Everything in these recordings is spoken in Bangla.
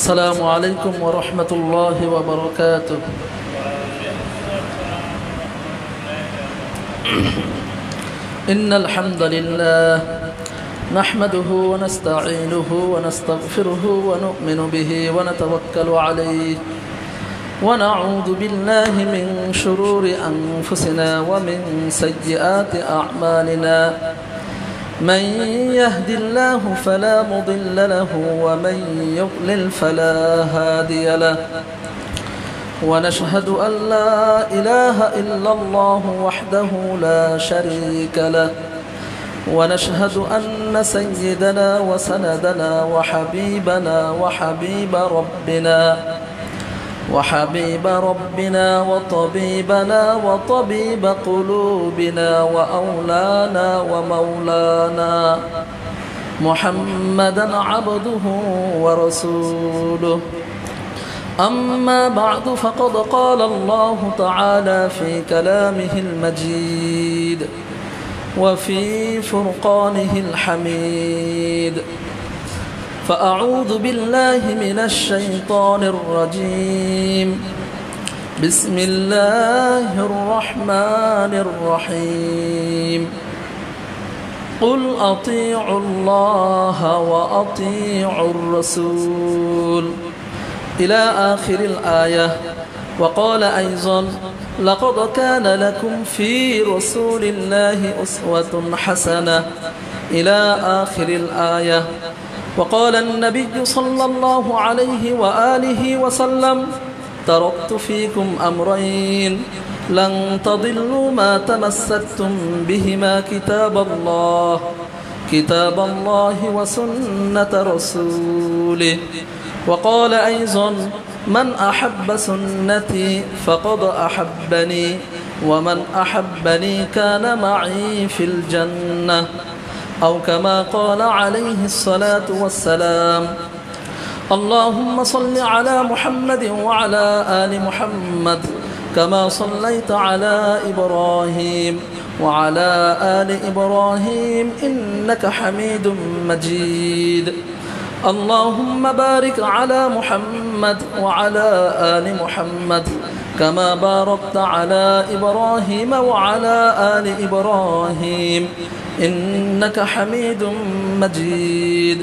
السلام عليكم ورحمة الله وبركاته. إن الحمد لله نحمده ونستعينه ونستغفره ونؤمن به ونتوكل عليه ونعوذ بالله من شرور أنفسنا ومن سيئات أعمالنا. من يهد الله فلا مضل له ومن يضلل فلا هادي له. ونشهد أن لا إله إلا الله وحده لا شريك له. ونشهد أن سيدنا وسندنا وحبيب ربنا وطبيبنا وطبيب قلوبنا وأولانا ومولانا محمدا عبده ورسوله. أما بعد فقد قال الله تعالى في كلامه المجيد وفي فرقانه الحميد. فأعوذ بالله من الشيطان الرجيم. بسم الله الرحمن الرحيم. قل أطيعوا الله وأطيعوا الرسول إلى آخر الآية. وقال أيضا لقد كان لكم في رسول الله أسوة حسنة إلى آخر الآية. وقال النبي صلى الله عليه وآله وسلم تركت فيكم أمرين لن تضلوا ما تمسكتم بهما كتاب الله وسنة رسوله. وقال أيضا من أحب سنتي فقد أحبني ومن أحبني كان معي في الجنة أو كما قال عليه الصلاة والسلام. اللهم صل على محمد وعلى آل محمد كما صليت على إبراهيم وعلى آل إبراهيم إنك حميد مجيد. اللهم بارك على محمد وعلى آل محمد كما باركت على إبراهيم وعلى آل إبراهيم إنك حميد مجيد.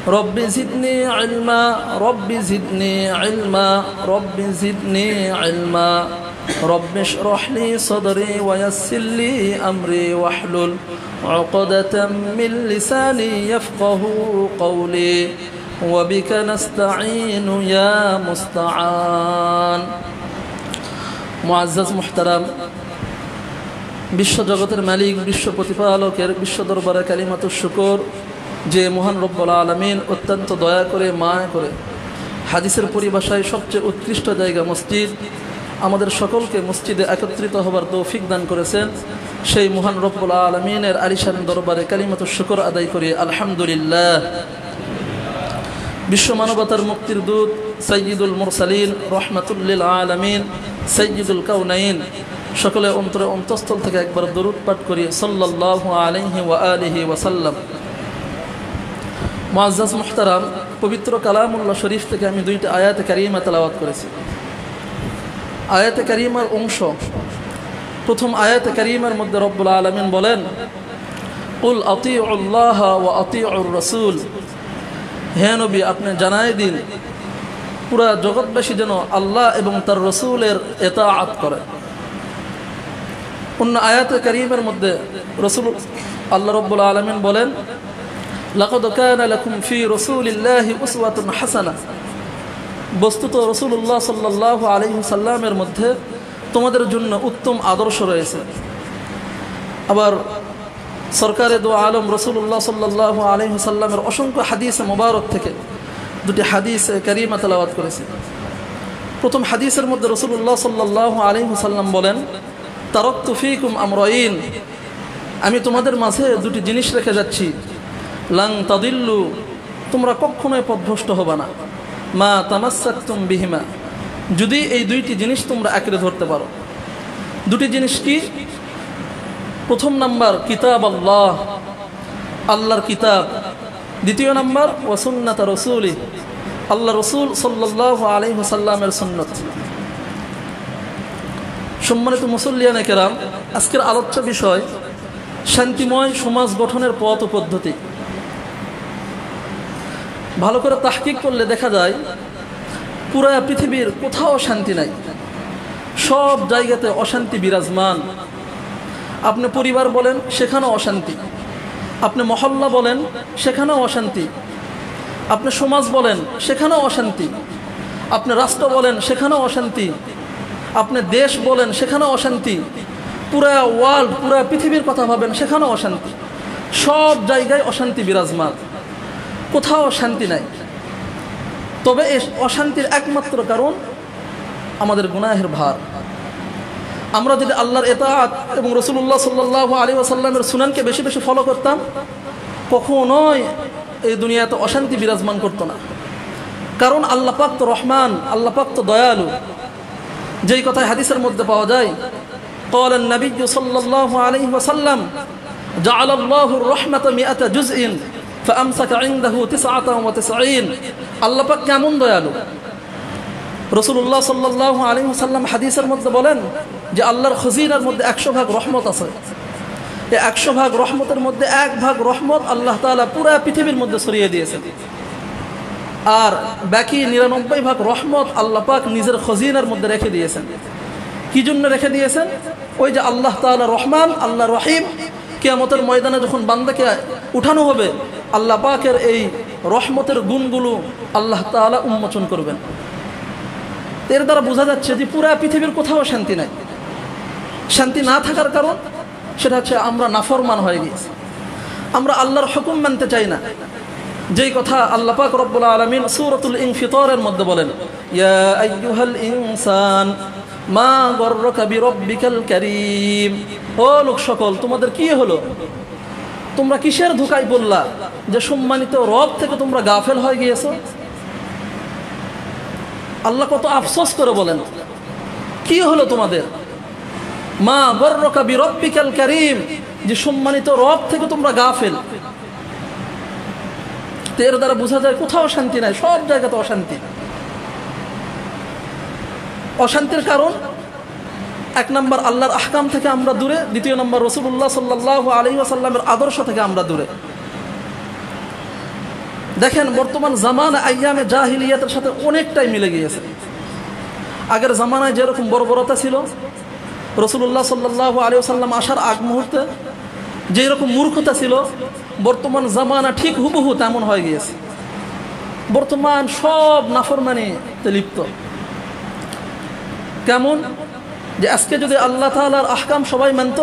رب زدني علما رب زدني علما رب زدني علما. رب اشرح لي صدري ويسر لي أمري واحلل عقدة من لساني يفقه قولي وبك نستعين يا مستعان. মুআজ্জাজ মুহতারাম, বিশ্ব জগতের মালিক, বিশ্ব প্রতিপালকের বিশ্ব দরবারে কালিমাতুশ শুকর যে মহান রব্বুল আলামিন অত্যন্ত দয়া করে মায়া করে হাদিসের পরিভাষায় সবচেয়ে উৎকৃষ্ট জায়গা মসজিদ আমাদের সকলকে মসজিদে একত্রিত হবার তৌফিক দান করেছেন, সেই মহান রব্বুল আলামিনের আলিশান দরবারে কালিমাতুশ শুকর আদায় করি আলহামদুলিল্লাহ। বিশ্ব মানবতার মুক্তির দূত সাইয়্যিদুল মুরসালিন রাহমাতুল লিল আলামিন সাইয়্যিদুল কাউনাইন সকলে অন্তরে অন্তঃস্থল থেকে একবার দরুদ পাঠ করি সাল্লাল্লাহু আলাইহি ওয়া আলিহি ওয়া সাল্লাম। মুআজ্জাজ মুহতারাম, পবিত্র কালামুল্লাহ শরীফ থেকে আমি দুইটা আয়াতে কারিমা তেলাওয়াত করেছি। আয়াতে কারিমার অংশ, প্রথম আয়াতে কারিমার মধ্যে রব্বুল আলামিন বলেন কুল আতিউল্লাহ ওয়া আতিউর রাসূল, হে নবী আপনি জানাই দিন পুরা জগৎবাসী যেন আল্লাহ এবং তার রসুলের ইতাআত করে। অন্য আয়াতে কারিমের মধ্যে রসুল আল্লাহ রাব্বুল আলামিন বলেন লাকাদ কানা লাকুম ফি রাসূলিল্লাহি উসওয়াতুন হাসানাহ, বস্তুত রাসূলুল্লাহ সাল্লাল্লাহু আলাইহি সাল্লামের মধ্যে তোমাদের জন্য উত্তম আদর্শ রয়েছে। আবার সরকারে দু আলম রাসূলুল্লাহ সাল্লাল্লাহু আলাইহি সাল্লামের অসংখ্য হাদিসে মোবারক থেকে দুটি হাদিস কারিমা তেলাওয়াত করেছি। প্রথম হাদিসের মধ্যে রাসূলুল্লাহ সাল্লাল্লাহু আলাইহি সাল্লাম বলেন তারাকতু ফীকুম আমরাইন, আমি তোমাদের মাঝে দুটি জিনিস রেখে যাচ্ছি, লাং তাদিল্লু, তোমরা কখনোই পথভ্রষ্ট হবে না, মা তামাসসাকতুম বিহিমা, যদি এই দুইটি জিনিস তোমরা আঁকড়ে ধরতে পারো। দুটি জিনিস কি? প্রথম নাম্বার কিতাব আল্লাহ, আল্লাহর কিতাব। দ্বিতীয় নাম্বার ওয়া সুন্নাত রাসূলি, আল্লাহ রসুল সাল্লাল্লাহু আলাইহি ওয়াসাল্লামের সুন্নত। সম্মানিত মুসল্লিয়ানে কেরাম, আজকের আলোচ্য বিষয় শান্তিময় সমাজ গঠনের পথ ও পদ্ধতি। ভালো করে তাহকিক করলে দেখা যায় পুরা পৃথিবীর কোথাও শান্তি নাই, সব জায়গাতে অশান্তি বিরাজমান। আপনি পরিবার বলেন, সেখানেও অশান্তি। আপনি মহল্লা বলেন, সেখানেও অশান্তি। আপনি সমাজ বলেন, সেখানেও অশান্তি। আপনি রাষ্ট্র বলেন, সেখানেও অশান্তি। আপনি দেশ বলেন, সেখানেও অশান্তি। পুরা ওয়ার্ল্ড, পুরা পৃথিবীর কথা ভাবেন, সেখানেও অশান্তি। সব জায়গায় অশান্তি বিরাজমান, কোথাও শান্তি নাই। তবে এই অশান্তির একমাত্র কারণ আমাদের গুনাহের ভার। আমরা যদি আল্লাহর ইতাআত এবং রাসূলুল্লাহ সাল্লাল্লাহু আলাইহি ওয়াসাল্লামের সুনানকে বেশি বেশি ফলো করতাম, কখনোই এই দুনিয়াতে অশান্তি বিরাজমান করতো না। কারণ আল্লাহ পাক তো রহমান, আল্লাহ পাক তো দয়ালু। যেই কথা হাদিসের মধ্যে পাওয়া যায়, قال النبي صلى الله عليه وسلم جعل الله الرحمة 100 جزء فأمسك عنده 99। আল্লাহ পাক কেমন দয়ালু। রাসূলুল্লাহ সাল্লাল্লাহু আলাইহি ওয়াসাল্লাম হাদিসের মধ্যে বলেন যে আল্লাহর খজিনার মধ্যে 100 ভাগ রহমত আছে। এই 100 ভাগ রহমতের মধ্যে 1 ভাগ রহমত আল্লাহ তাআলা পুরো পৃথিবীর মধ্যে ছড়িয়ে দিয়েছেন, আর বাকি 99 ভাগ রহমত আল্লাহ পাক নিজের খজিনার মধ্যে রেখে দিয়েছেন। কি জন্য রেখে দিয়েছেন? ওই যে আল্লাহ তাআলা রহমান, আল্লাহ রহিম। কিয়ামতের ময়দানে যখন বান্দাকে উঠানো হবে, আল্লাহ পাকের এই রহমতের গুণগুলো আল্লাহ তাআলা উন্মোচন করবেন। এর দ্বারা বোঝা যাচ্ছে যে পুরা পৃথিবীর কোথাও শান্তি নাই। শান্তি না থাকার কারণ সেটা হচ্ছে আমরা নাফরমান হয়ে গেছি, আমরা আল্লাহর হুকুম মানতে চাই না। যেই কথা আল্লাহ পাক রব্বুল আলামিন সূরাতুল ইনফিতারের মধ্যে বলেন, ইয়া আইয়ুহাল ইনসান মা গররাকা বিরব্বিকাল কারীম। ও লোক সকল, তোমাদের কি হলো? তোমরা কিসের ধোঁকায় পড়লা যে সম্মানিত রব থেকে তোমরা গাফেল হয়ে গিয়েছো? আল্লাহ কত আফসোস করে বলেন, কি হলো তোমাদের? মা গররাকা বিরব্বিকাল কারীম, যে সম্মানিত রব থেকে তোমরা গাফেল। এর দ্বারা বোঝা যায় কোথাও শান্তি নাই, সব জায়গাতে অশান্তি। অশান্তির কারণ 1 নম্বর আল্লাহর আহকাম থেকে আমরা দূরে, 2 নম্বর রাসূলুল্লাহ সাল্লাল্লাহু আলাইহি ওয়াসাল্লামের আদর্শ থেকে আমরা দূরে। দেখেন বর্তমান জামানা আইয়ামে জাহিলিয়াতের সাথে অনেকটাই মিলে গিয়েছে। আগের জামানায় যেরকম বর্বরতা ছিল, রাসূলুল্লাহ সাল্লাল্লাহু আলাইহি ওয়াসাল্লাম আসার আগ মুহূর্তে যেরকম মূর্খতা ছিল, বর্তমান জামানা ঠিক হুবহু তেমন হয়ে গিয়েছে। বর্তমান সব নাফরমানিতে লিপ্ত। কেমন যে আজকে যদি আল্লাহ তাআলার আহকাম সবাই মানত,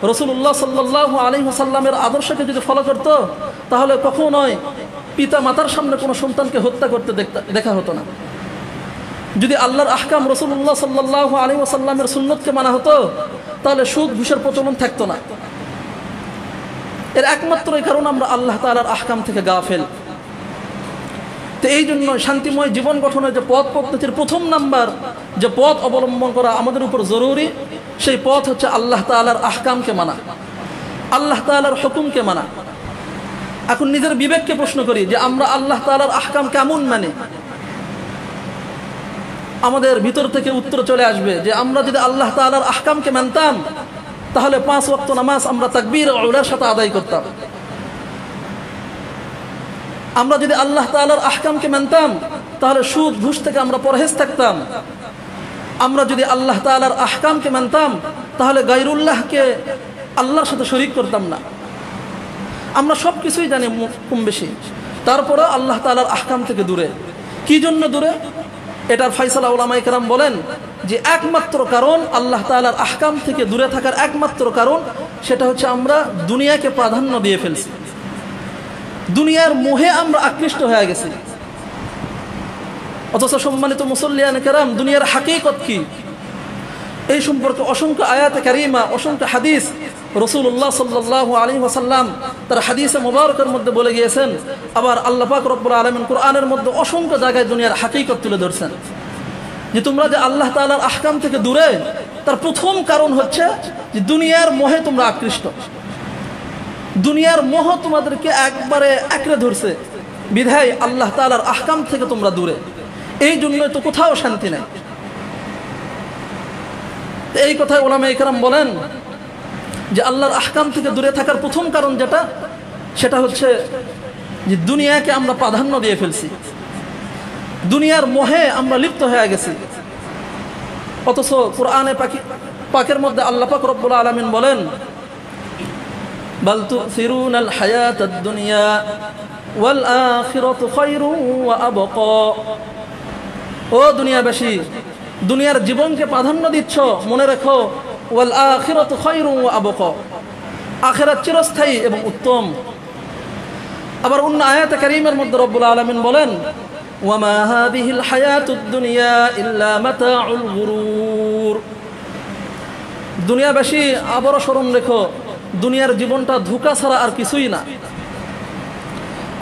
রাসূলুল্লাহ সাল্লাল্লাহু আলাইহি ওয়াসাল্লামের আদর্শকে যদি ফলো করত, তাহলে কখনোই পিতা মাতার সামনে কোনো সন্তানকে হত্যা করতে দেখা হতো না। যদি আল্লাহর আহকাম রাসূলুল্লাহ সাল্লাল্লাহু আলাইহি ওয়াসাল্লামের সুন্নতকে মানা হতো, তাহলে সুদ ঘুষের প্রচলন থাকতো না। এর একমাত্রই কারণ আমরা আল্লাহ তাআলার আহকাম থেকে গাফেল। তো এই জন্য শান্তিময় জীবন গঠনের যে পথ পদ্ধতির 1 নাম্বার যে পথ অবলম্বন করা আমাদের উপর জরুরি, সেই পথ হচ্ছে আল্লাহ তাআলার আহকামকে মানা, আল্লাহ তাআলার হুকুমকে মানা। এখন নিজের বিবেককে প্রশ্ন করি যে আমরা আল্লাহ তাআলার আহকাম কেমন মানি? আমাদের ভিতর থেকে উত্তর চলে আসবে যে আমরা যদি আল্লাহ তাআলার আহকামকে মানতাম, তাহলে 5 ওয়াক্ত নামাজ আমরা তাকবীর ও উলার সাথে আদায় করতাম। আমরা যদি আল্লাহ তাআলার আহকামকে মানতাম, তাহলে সুদ ঘুষ থেকে আমরা পরহেজ থাকতাম। আমরা যদি আল্লাহ তাআলার আহকামকে মানতাম, তাহলে গায়রুল্লাহকে আল্লাহর সাথে শরীক করতাম না। আমরা সব কিছুই জানি কম বেশি, তারপরে আল্লাহ তাআলার আহকাম থেকে দূরে। কি জন্য দূরে? এটার ফয়সালা উলামায়ে কেরাম বলেন যে একমাত্র কারণ আল্লাহ তাআলার আহকাম থেকে দূরে থাকার একমাত্র কারণ সেটা হচ্ছে আমরা দুনিয়াকে প্রাধান্য দিয়ে ফেলছি, দুনিয়ার মোহে আমরা আকৃষ্ট হয়ে গেছি। অথচ সম্মানিত মুসল্লিয়ানে কেরাম, দুনিয়ার হাকিকত কি এই সম্পর্কে অসংখ্য আয়াতে কারিমা, অসংখ্য হাদিস রাসূলুল্লাহ সাল্লাল্লাহু আলাইহি ওয়াসাল্লাম তার হাদিসে মুবারকের মধ্যে বলে গিয়েছেন। আবার আল্লাহ পাক রব্বুল আলামিন কোরআনের মধ্যে অসংখ্য জায়গায় দুনিয়ার হাকিকত তুলে ধরছেন যে তোমরা যে আল্লাহ তাআলার আহকাম থেকে দূরে, তার প্রথম কারণ হচ্ছে যে দুনিয়ার মোহে তোমরা আকৃষ্ট। দুনিয়ার মোহ তোমাদেরকে একবারে আঁকড়ে ধরছে। বিধায় আল্লাহ তাআলার আহকাম থেকে তোমরা দূরে, এই জন্যই তো কোথাও শান্তি নেই। এই কথায় উলামায়ে কেরাম বলেন যে আল্লাহর আহকাম থেকে দূরে থাকার প্রথম কারণ যেটা, সেটা হচ্ছে যে দুনিয়াকে আমরা প্রাধান্য দিয়ে ফেলছি, দুনিয়ার মোহে আমরা লিপ্ত হয়ে গেছি। অথচ কোরআনে পাকের মধ্যে আল্লাহ পাক রব্বুল আলামিন বলেন, বাল তুসিরুনাল হায়াতাদ দুনিয়া ওয়াল আখিরাতু খায়রুন ওয়া আবকা। ও দুনিয়াবাসী, দুনিয়ার জীবনকে প্রাধান্য দিচ্ছ, মনে রেখো ওয়াল আখিরাতু খায়রুন ওয়া আবকা, আখিরাত চিরস্থায়ী এবং উত্তম। আবার অন্য আয়াতে কারীমের মধ্যে রব্বুল আলামিন বলেন, ওয়ামা হাযিহিল হায়াতুদ দুনিয়া ইল্লা মাতাউল গুরুর। দুনিয়াবাসী, আবার স্মরণ রেখো, দুনিয়ার জীবনটা ধোঁকা ছাড়া আর কিছুই না।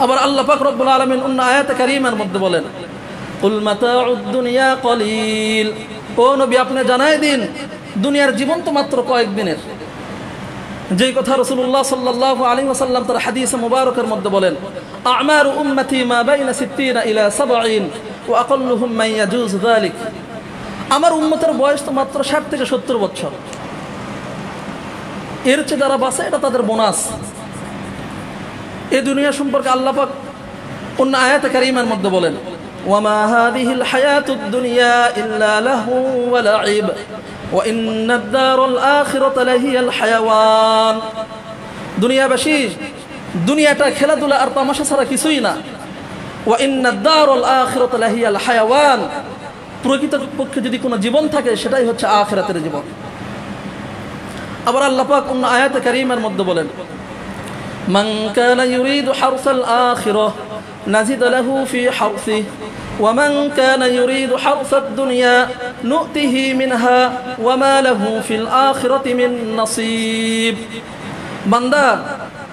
আবার আল্লাহ পাক রব্বুল আলামিন অন্য আয়াতে কারীমের মধ্যে বলেন, কুল মাতাউদ দুনিয়া কলিল। ও নবী, আপনি জানাই দিন দুনিয়ার জীবন তো মাত্র কয়েকদিনের। যেই কথা রাসূলুল্লাহ সাল্লাল্লাহু আলাইহি ওয়াসাল্লাম তার হাদিসে মুবারকের মধ্যে বলেন, আমারু উম্মতি মা বাইনা 60 ইলা 70 ওয়া আকাল্লুহুম মান ইয়াজুজ যালিক। আমার উম্মতের বয়স তো মাত্র 60 থেকে 70 বছর, এর চেয়ে যারা বাঁচে এটা তাদের বোনাস। এই দুনিয়া সম্পর্কে আল্লাহ পাক অন্য আয়াতে কারীমের মধ্যে বলেন, ওয়ামা হাযিহিল হায়াতুদ দুনিয়া ইল্লা লাহু ওয়া লাইব ওয়া ইন্নাদ দারাল আখিরাতা লাহিয়াল হায়াওয়ান। দুনিয়াবাসী, দুনিয়াটা খেলাধুলা আর তামাশা ছাড়া কিছুই না। ওয়া ইন্নাদ দারাল আখিরাতা লাহিয়াল হায়াওয়ান, প্রকৃতপক্ষে যদি কোনো জীবন থাকে সেটাই হচ্ছে আখিরাতের জীবন। আবার আল্লাহ পাক অন্য আয়াতে কারীমের মধ্যে বলেন, মান কানা ইউরিদু হারসাল আখিরাহ নাজিদ লাহু ফি হারসিহি ওয়া মান কানা ইউরিদু হারসাদ দুনিয়া নু'তিহি মিনহা ওয়া মা লাহু ফিল আখিরাতি মিন নসিব। বান্দা,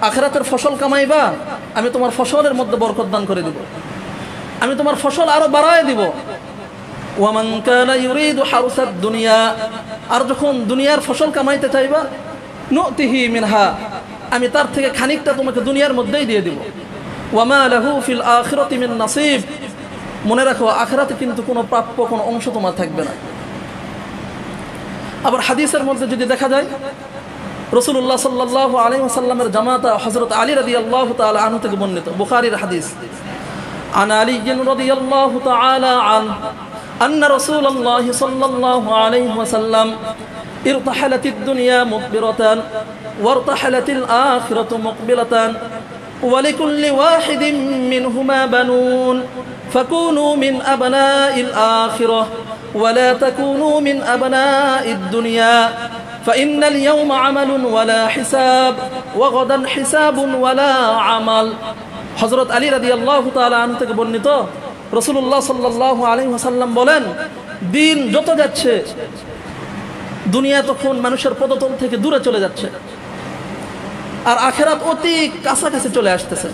আখিরাতের ফসল কামাইবা, আমি তোমার ফসলের মধ্যে বরকত দান করে দিব, আমি তোমার ফসল আরো বাড়ায় দিব। ওয়া মান কানা ইউরিদু হারসাদ দুনিয়া, আর যখন দুনিয়ার ফসল কামাইতে চাইবা, নু'তিহি মিনহা, আমি তার থেকে খানিকটা তোমাকে দুনিয়ার মধ্যেই দিয়ে দিব। ওয়া মা লাহু ফিল আখিরাতি মিন নসিব, মনে রাখো আখিরাতে কিন্তু কোনো প্রাপ্য কোনো অংশ তোমার থাকবে না। আবার হাদিসের মধ্যে যদি দেখা যায়, রাসূলুল্লাহ সাল্লাল্লাহু আলাইহি ওয়াসাল্লামের জামাতা হযরত আলী রাদিয়াল্লাহু তাআলা আনহু থেকে বর্ণিত বুখারীর হাদিস, আন আলী রাদিয়াল্লাহু তাআলা আন আন্না রাসূলুল্লাহ সাল্লাল্লাহু আলাইহি ওয়াসাল্লাম ইরতাহালাতিদ দুনিয়া মুদবিরাতান ওয়ারতাহালাতিল আখিরাতু মুকবিলাতান ওয়া লিকুল্লি ওয়াহিদিন মিনহুমা বানুন ফাকুনু মিন আবনাইল আখিরাহ ওয়া লা তাকুনু মিন আবনাইদ দুনিয়া فإن اليوم عمل ولا حساب وغدا حساب ولا عمل। হযরত আলী রাদিয়াল্লাহু তাআলা আনহু থেকে বর্ণিত, রাসূলুল্লাহ সাল্লাল্লাহু আলাইহি ওয়াসাল্লাম বলেন, দিন যত যাচ্ছে দুনিয়া তখন মানুষের পদতল থেকে দূরে চলে যাচ্ছে, আর আখিরাত অতি কাছাকাছি চলে আসতেছে।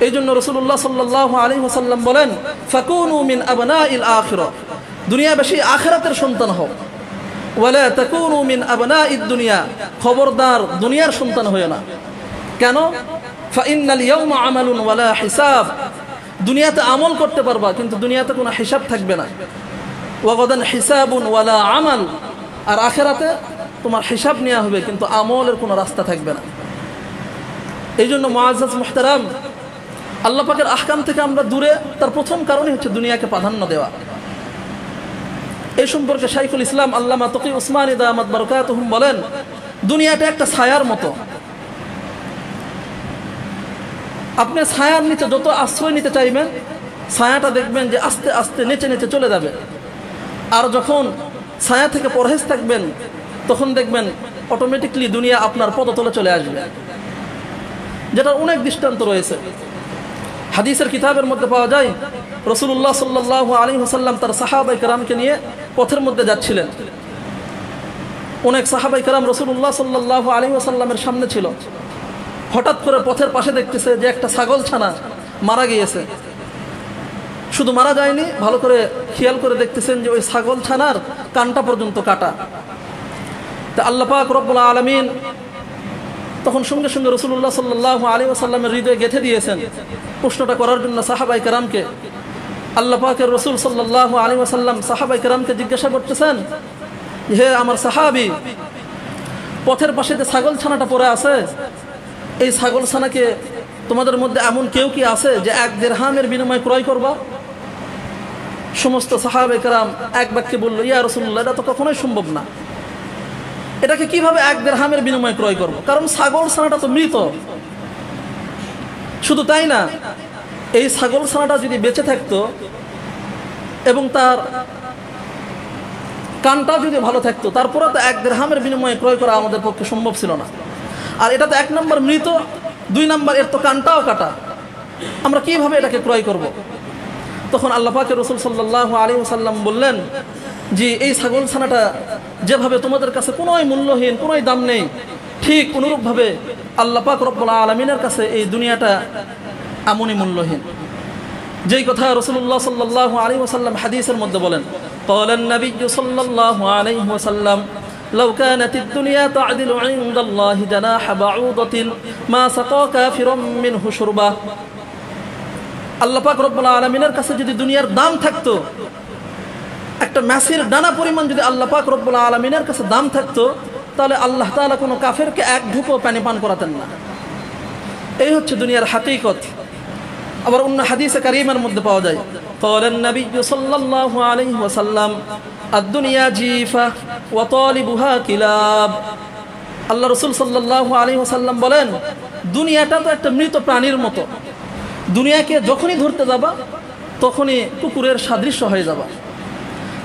এই জন্য রাসূলুল্লাহ সাল্লাল্লাহু আলাইহি ওয়াসাল্লাম বলেন, ফাকুনু মিন আবনাইল আখিরাহ, দুনিয়াবাসী আখিরাতের সন্তান হও। ওয়ালা তাকুনু মিন আবনাইদ দুনিয়া, খবরদার দুনিয়ার সন্তান হয়ো না। কেন? ফাইন্নাল ইয়াওমা আমালুন ওয়ালা হিসাব, দুনিয়াতে আমল করতে পারবা কিন্তু দুনিয়াতে কোনো হিসাব থাকবে না। ওয়া গাদান হিসাবুন ওয়ালা আমাল, আর আখিরাতে তোমার হিসাব নেওয়া হবে কিন্তু আমলের কোনো রাস্তা থাকবে না। এই জন্য মুআজ্জাজ মুহতারাম, আল্লাহ পাকের আহকাম থেকে আমরা দূরে, তার প্রথম কারণই হচ্ছে দুনিয়াকে প্রাধান্য দেওয়া। এই সম্পর্কে শাইখুল ইসলাম আল্লামা তকি উসমানী দামাত বারাকাতুহুম বলেন, দুনিয়াটা একটা ছায়ার মতো। আপনি ছায়ার নিচে যত আশ্রয় নিতে চাইবেন, ছায়াটা দেখবেন যে আস্তে আস্তে নিচে নিচে চলে যাবে। আর যখন ছায়া থেকে পরহেজ থাকবেন, তখন দেখবেন অটোমেটিকলি দুনিয়া আপনার পদতলে চলে আসবে, যেটার অনেক দৃষ্টান্ত রয়েছে। হাদিসের কিতাবের মধ্যে পাওয়া যায়, রাসূলুল্লাহ সাল্লাল্লাহু আলাইহি ওয়াসাল্লাম তার সাহাবায়ে কেরামকে নিয়ে পথের মধ্যে যাচ্ছিলেন। অনেক সাহাবায়ে কেরাম রাসূলুল্লাহ সাল্লাল্লাহু আলাইহি ওয়াসাল্লামের সামনে ছিল। হঠাৎ করে পথের পাশে দেখতেছে যে একটা ছাগল ছানা মারা গিয়েছে। শুধু মারা যায়নি, ভালো করে খেয়াল করে দেখতেছেন যে ওই ছাগল ছানার কানটা পর্যন্ত কাটা। তা আল্লাহ পাক রব্বুল আলামিন তখন সঙ্গে সঙ্গে রাসূলুল্লাহ সাল্লাল্লাহু আলাইহি ওয়াসাল্লামের হৃদয়ে গেঁথে দিয়েছেন প্রশ্নটা করার জন্য সাহাবায়ে কেরামকে। আল্লাহ পাকের রাসূল সাল্লাল্লাহু আলাইহি ওয়াসাল্লাম সাহাবায়ে কেরামকে জিজ্ঞাসা করতেছেন, হে আমার সাহাবী, পথের পাশে যে ছাগল ছানাটা পড়ে আছে, এই ছাগল ছানাকে তোমাদের মধ্যে এমন কেউ কি আছে যে 1 দিরহামের বিনিময়ে ক্রয় করবা? সমস্ত সাহাবায়ে কেরাম এক বাক্যে বলল, ইয়া রাসূলুল্লাহ, এটা তো কখনোই সম্ভব না। এটাকে কিভাবে 1 দিরহামের বিনিময়ে ক্রয় করব? কারণ ছাগল ছানাটা তো মৃত। শুধু তাই না, এই ছাগল ছানাটা যদি বেঁচে থাকতো এবং তার কানটা যদি ভালো থাকতো, তারপরে তো 1 দিরহামের বিনিময়ে ক্রয় করা আমাদের পক্ষে সম্ভব ছিল না। আর এটা তো 1 নম্বর মৃত, 2 নম্বর এর তো কানটাও কাটা, আমরা কিভাবে এটাকে ক্রয় করব? তখন আল্লাহ পাকের রাসূল সাল্লাল্লাহু আলাইহি ওয়াসাল্লাম বললেন যে এই ছাগল ছানাটা যেভাবে তোমাদের কাছে কোনোই মূল্যহীন, কোনোই দাম নেই, ঠিক অনুরূপভাবে আল্লাহ পাক রব্বুল আলামিনের কাছে এই দুনিয়াটা এমনই মূল্যহীন। যেই কথা রাসূলুল্লাহ সাল্লাল্লাহু আলাইহি ওয়াসাল্লাম হাদিসের মধ্যে বলেন, قال النبي صلى الله عليه وسلم لو كانت الدنيا تعدل عند الله جناح بعوضة ما سقى كافرا منه شربة। আল্লাহ পাক রব্বুল আলামিনের কাছে যদি দুনিয়ার দাম থাকতো, একটা মাছের দানা পরিমাণ যদি আল্লাহ পাক রব্বুল আলামিনের কাছে দাম থাকতো, তাহলে আল্লাহ তাআলা কোনো কাফেরকে 1 ঢুকো পানি পান করাতেন না। এই হচ্ছে দুনিয়ার হাকিকত। আবার অন্য হাদিসে কারীমের মধ্যে পাওয়া যায়, قال النبي صلى الله عليه وسلم الدنيا جيفة وطالبها كلاب। আল্লাহ রাসূল সাল্লাল্লাহু আলাইহি ওয়াসাল্লাম বলেন, দুনিয়াটা তো একটা মৃত প্রাণীর মতো, দুনিয়াকে যখনই ধরতে যাবা তখনই কুকুরের সাদৃশ্য হয়ে যাবা।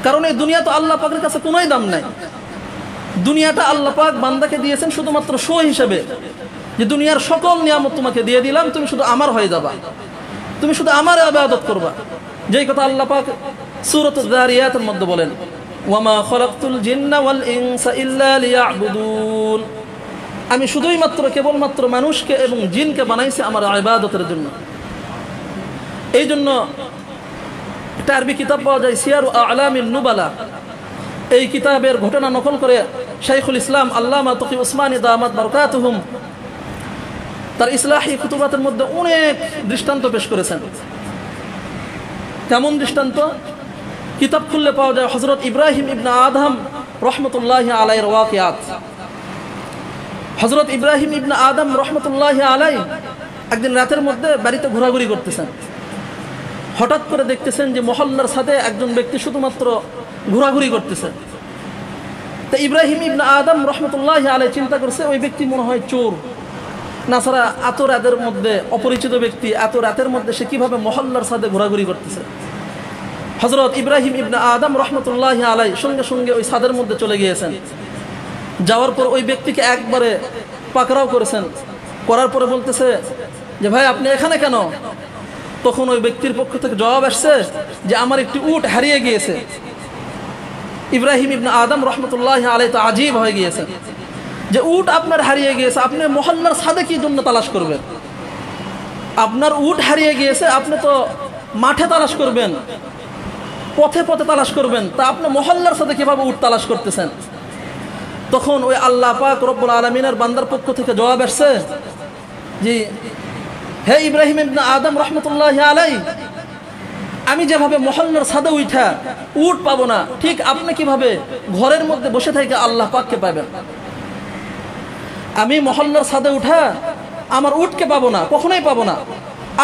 কারণ এই দুনিয়া তো আল্লাহ পাকের কাছে কোনোই দাম নাই। দুনিয়াটা আল্লাহ পাক বান্দাকে দিয়েছেন শুধুমাত্র শো হিসেবে, যে দুনিয়ার সকল নিয়ামত তোমাকে দিয়ে দিলাম, তুমি শুধু আমার হয়ে যাবা, তুমি শুধু আমার ইবাদত করবা। যেই কথা আল্লাহ পাক সূরাতুল যারিয়াতের মধ্যে বলেন, ওয়ামা খালাকতুল জিন্না ওয়াল ইনসা ইল্লা লিয়াবুদুন। আমি শুধুই মাত্র কেবলমাত্র মানুষকে এবং জিনকে বানাইছি আমার ইবাদতের জন্য। এই জন্য একটা আরবি কিতাব পাওয়া যায়, সিয়ারু আ'লামিন নুবালা। এই কিতাবের ঘটনা নকল করে শাইখুল ইসলাম আল্লামা তকি উসমানী দামাত বারাকাতুহুম তার ইসলাহি কুতুবাতের মধ্যে অনেক দৃষ্টান্ত পেশ করেছেন। কেমন দৃষ্টান্ত? কিতাব খুললে পাওয়া যায় হযরত ইব্রাহিম ইবনে আদম রাহমাতুল্লাহি আলাইহির ওয়াকিয়াত। হযরত ইব্রাহিম ইবনে আদম রাহমাতুল্লাহি আলাইহি একদিন রাতের মধ্যে বাড়িতে ঘোরাঘুরি করতেছেন। হঠাৎ করে দেখতেছেন যে মহল্লার সাথে একজন ব্যক্তি শুধুমাত্র ঘোরাঘুরি করতেছে। তো ইব্রাহিম ইবনে আদম রাহমাতুল্লাহি আলাইহি চিন্তা করছে, ওই ব্যক্তি মনে হয় চোর, নাছাড়া এত রাতের মধ্যে অপরিচিত ব্যক্তি এত রাতের মধ্যে সে কিভাবে মহল্লার সাথে ঘোরাঘুরি করতেছে। হযরত ইব্রাহিম ইবনে আদম রাহমাতুল্লাহি আলাইহি সঙ্গে সঙ্গে ওই ছাদের মধ্যে চলে গিয়েছেন। যাওয়ার পর ওই ব্যক্তিকে একবারে পাকড়াও করেছেন, করার পরে বলতেছে যে ভাই আপনি এখানে কেন? তখন ওই ব্যক্তির পক্ষ থেকে জবাব আসছে যে আমার একটি উট হারিয়ে গিয়েছে। ইব্রাহিম ইবনে আদম রাহমাতুল্লাহি আলাইহি তো আজীব হয়ে গিয়েছে যে উট আপনার হারিয়ে গিয়েছে, আপনি মহল্লার ছাদে কি জন্য তালাশ করবেন? আপনার উট হারিয়ে গিয়েছে, আপনি তো মাঠে তালাশ করবেন, পথে পথে তালাশ করবেন, তা আপনি মহল্লার সাথে কিভাবে উট তালাশ করতেছেন? তখন ওই আল্লাহ পাক রব্বুল আলামিনের বান্দার পক্ষ থেকে জবাব আসছে যে হে ইব্রাহিম ইবনে আদম রাহমাতুল্লাহি আলাইহি, আমি যেভাবে মহল্লার ছাদে উঠা উট পাবো না, ঠিক আপনি কিভাবে ঘরের মধ্যে বসে থেকে আল্লাহ পাককে পাবেন? আমি মহল্লার ছাদে উঠা আমার উটকে পাবো না, কখনোই পাবো না,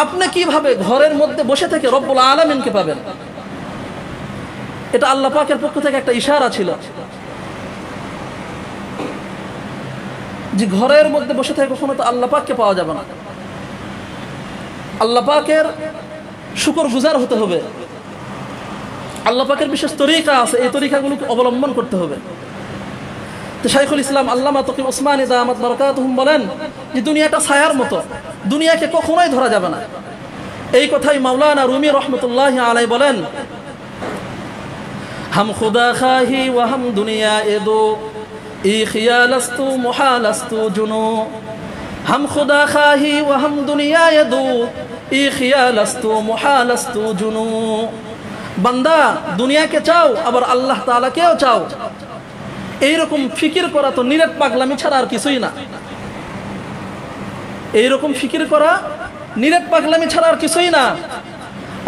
আপনি কিভাবে ঘরের মধ্যে বসে থেকে রব্বুল আলামিনকে পাবেন? এটা আল্লাহ পাকের পক্ষ থেকে একটা ইশারা ছিল যে ঘরের মধ্যে বসে থেকে কখনো তো আল্লাহ পাককে পাওয়া যাবে না। আল্লাহ পাকের শুকরগুজার হতে হবে। আল্লাহ পাকের বিশেষ তরিকা আছে, এই তরিকাগুলোকে অবলম্বন করতে হবে। তো শাইখুল ইসলাম আল্লামা তকি উসমানী দামাত বারাকাতুহুম বলেন যে দুনিয়াটা ছায়ার মতো, দুনিয়াকে কখনোই ধরা যাবে না। এই কথাই মাওলানা রুমি রহমতুল্লাহি আলাইহি বলেন, हम खुदा खाही व हम दुनिया ए दो ई खियालस्तु मुहालस्तु जुनो। हम खुदा खाही व हम दुनिया ए दो ई खियालस्तु मुहालस्तु जुनो। बंदा दुनिया के चाओ আবার আল্লাহ তাআলা কেও চাও, এইরকম ফিকির করা তো নিরেট পাগলামি ছাড়া আর কিছুই না। এইরকম ফিকির করা নিরেট পাগলামি ছাড়া আর কিছুই না।